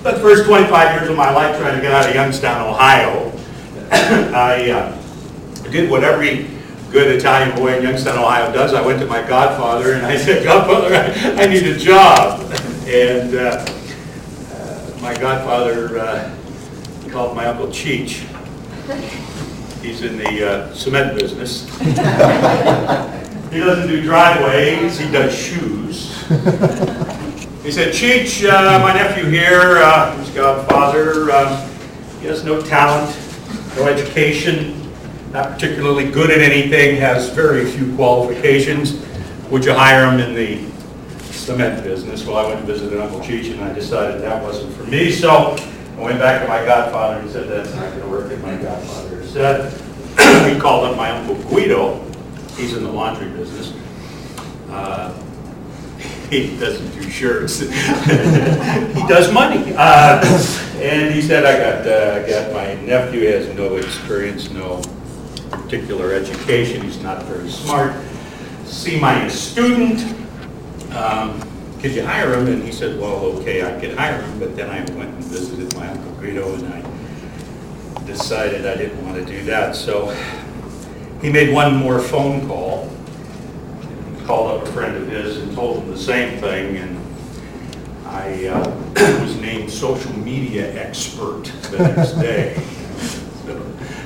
But the first 25 years of my life trying to get out of Youngstown, Ohio, I did what every good Italian boy in Youngstown, Ohio does. I went to my godfather and I said, "Godfather, I need a job." And my godfather called my Uncle Cheech. He's in the cement business. He doesn't do driveways, he does shoes. He said, "Cheech, my nephew here, his godfather, he has no talent, no education, not particularly good at anything, has very few qualifications. Would you hire him in the cement business?" Well, I went to visit Uncle Cheech and I decided that wasn't for me, so I went back to my godfather and said, "That's not going to work." And my godfather said, he called up my Uncle Guido. He's in the laundry business. He doesn't do shirts. He does money. And he said, I got my nephew has no experience, no particular education. He's not very smart. C- student. Could you hire him? And he said, "Well, okay, I could hire him." But then I went and visited my Uncle Guido and I decided I didn't want to do that. So he made one more phone call. He called up a friend of his and told him the same thing. And I was named social media expert the next day. So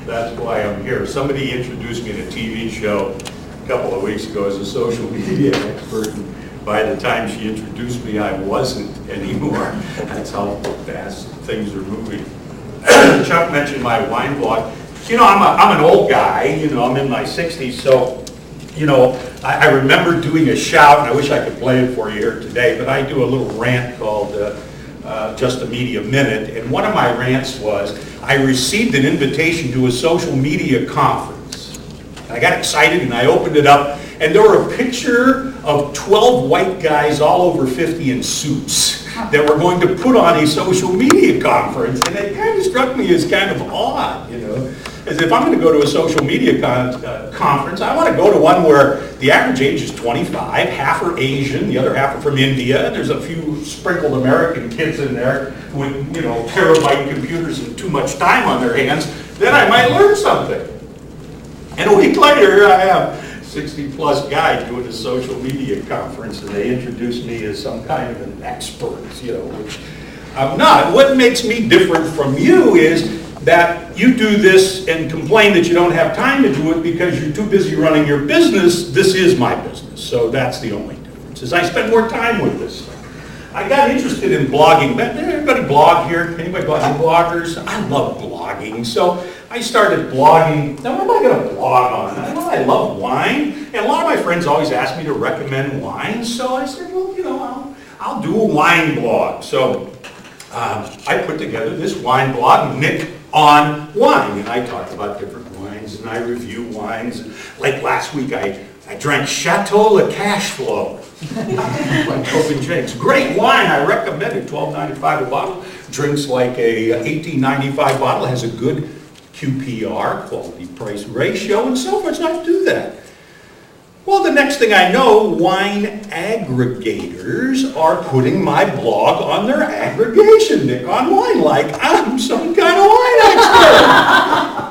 that's why I'm here. Somebody introduced me to a TV show a couple of weeks ago as a social media expert. And by the time she introduced me, I wasn't anymore. That's how fast things are moving. Chuck mentioned my wine blog. You know, I'm an old guy. You know, I'm in my 60s, so you know, I remember doing a shout, and I wish I could play it for you here today. But I do a little rant called Just a Media Minute, and one of my rants was I received an invitation to a social media conference. I got excited and I opened it up. And there were a picture of 12 white guys all over 50 in suits that were going to put on a social media conference. And it kind of struck me as kind of odd, you know. As if I'm going to go to a social media conference, I want to go to one where the average age is 25, half are Asian, the other half are from India, and there's a few sprinkled American kids in there with, you know, terabyte computers and too much time on their hands. Then I might learn something. And a week later, I have 60-plus guy doing a social media conference, and they introduced me as some kind of an expert, you know, which I'm not. What makes me different from you is that you do this and complain that you don't have time to do it because you're too busy running your business. This is my business, so that's the only difference, is I spend more time with this thing. I got interested in blogging. Everybody blog here? Anybody bloggers? I love blogging, so I started blogging. Now, what am I going to blog on? I love wine, and a lot of my friends always ask me to recommend wine, so I said, well, you know, I'll do a wine blog. So I put together this wine blog, Nick on Wine, and I talk about different wines, and I review wines. Like last week, I drank Chateau Le Cash Flow by Tobin Jenks. Great wine, I recommend it. $12.95 a bottle. Drinks like a $18.95 bottle. Has a good QPR, quality price ratio, and so forth. So I do that. Well, the next thing I know, wine aggregators are putting my blog on their aggregation, Nick on Wine, like I'm some kind of wine expert.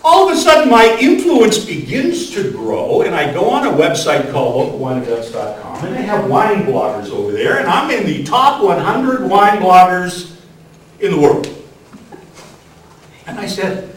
All of a sudden, my influence begins to grow, and I go on a website called localwineevents.com, and they have wine bloggers over there, and I'm in the top 100 wine bloggers in the world. And I said,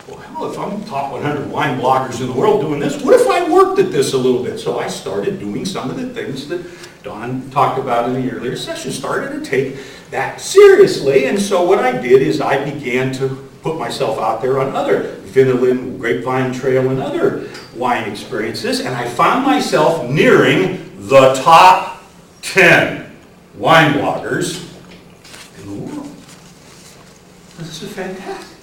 well, if I'm top 100 wine bloggers in the world doing this, what if I worked at this a little bit? So I started doing some of the things that Don talked about in the earlier session, started to take that seriously. And so what I did is I began to put myself out there on other Vinolin, Grapevine Trail, and other wine experiences. And I found myself nearing the top 10 wine bloggers in the world. This is fantastic.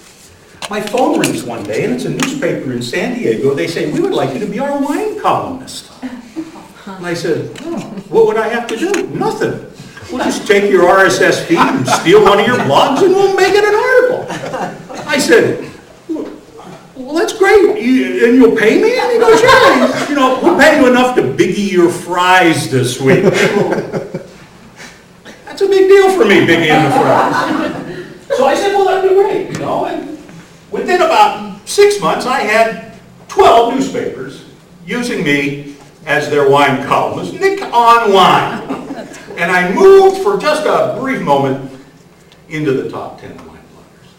My phone rings one day, and it's a newspaper in San Diego. They say, we would like you to be our wine columnist. And I said, oh, what would I have to do? Nothing. We'll just take your RSS feed and steal one of your blogs, and we'll make it an article. I said, well, that's great. And you'll pay me? And he goes, yeah. You know, we'll pay you enough to biggie your fries this week. That's a big deal for me, Biggie in the front. So I said, well, that'd be great, you know. And within about 6 months, I had 12 newspapers using me as their wine columnist, Nick on Wine. And I moved for just a brief moment into the top 10 wine bloggers.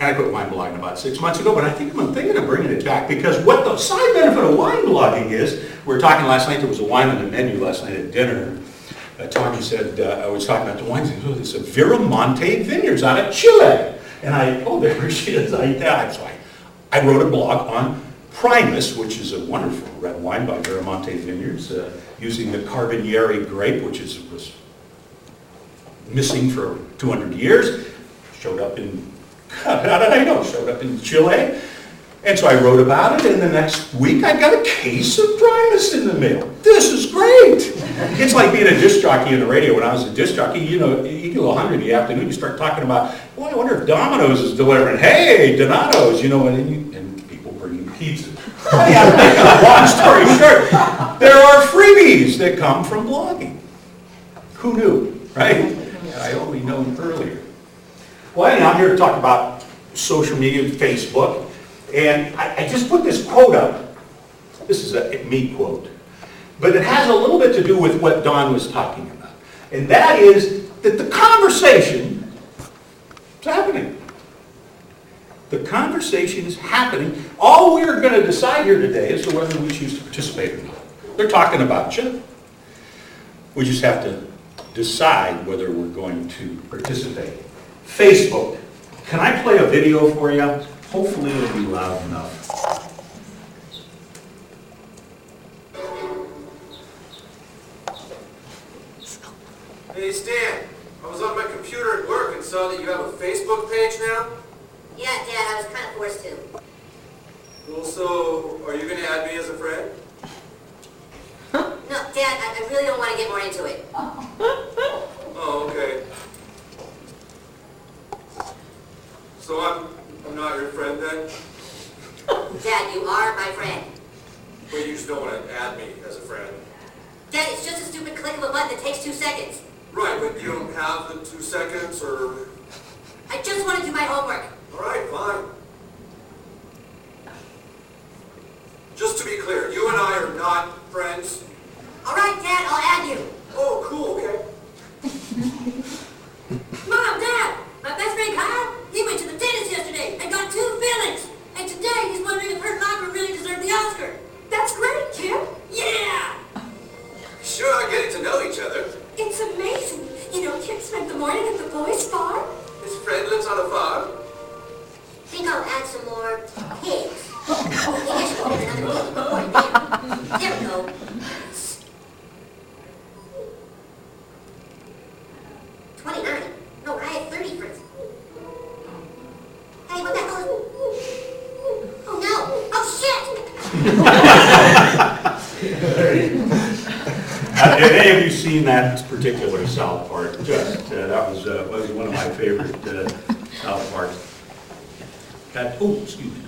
And I quit wine blogging about 6 months ago, but I'm thinking of bringing it back, because what the side benefit of wine blogging is, we were talking last night, there was a wine on the menu last night at dinner. Tommy said, I was talking about the wines, and he said, Viramonte Vineyards out of Chile. And there she is. So I wrote a blog on Primus, which is a wonderful red wine by Viramonte Vineyards, using the Carbonieri grape, which was missing for 200 years. Showed up in Chile. And so I wrote about it, and the next week I got a case of Primus in the mail. This is great. It's like being a disc jockey in the radio. When I was a disc jockey, you go 100 in the afternoon, you start talking about, well, I wonder if Domino's is delivering. Hey, Donato's, and people bring you pizza. Long story short, there are freebies that come from blogging. Who knew, right? I only known earlier. Well, anyhow, I'm here to talk about social media, Facebook. And I just put this quote up. This is a me quote. But it has a little bit to do with what Don was talking about. And that is that the conversation is happening. The conversation is happening. All we're going to decide here today is whether we choose to participate or not. They're talking about you. We just have to decide whether we're going to participate. Facebook. Can I play a video for you? Hopefully it'll be loud enough. Hey Stan, I was on my computer at work and saw that you have a Facebook page now. Yeah, Dad, I was kind of forced to. Well, so are you going to add me as a friend? No, Dad, I really don't want to get more into it. Oh, okay. So I'm not your friend then? Dad, you are my friend. But you just don't want to add me as a friend. Dad, it's just a stupid click of a button that takes 2 seconds. Right, but you don't have the 2 seconds, or... I just want to do my homework. All right, fine. Just to be clear, you and I are not friends? All right, Dad, I'll add you. Oh, cool, okay. Mom, Dad, my best friend Kyle, he went to the dentist yesterday and got 2 fillings. And today he's wondering if her Locker really deserved the Oscar. That's great, Kim. Yeah! Sure are getting to know each other. It's amazing. Kim spent the morning at the boys' farm. His friend lives on a farm. Think I'll add some more pigs. Oh, maybe I should put in another meeting before dinner. There we go. 29. No, I had 30 first. Hey, what the hell is... Oh, no. Oh, shit! Have any of you seen that particular South Park? That was one of my favorite South Parks. Excuse me.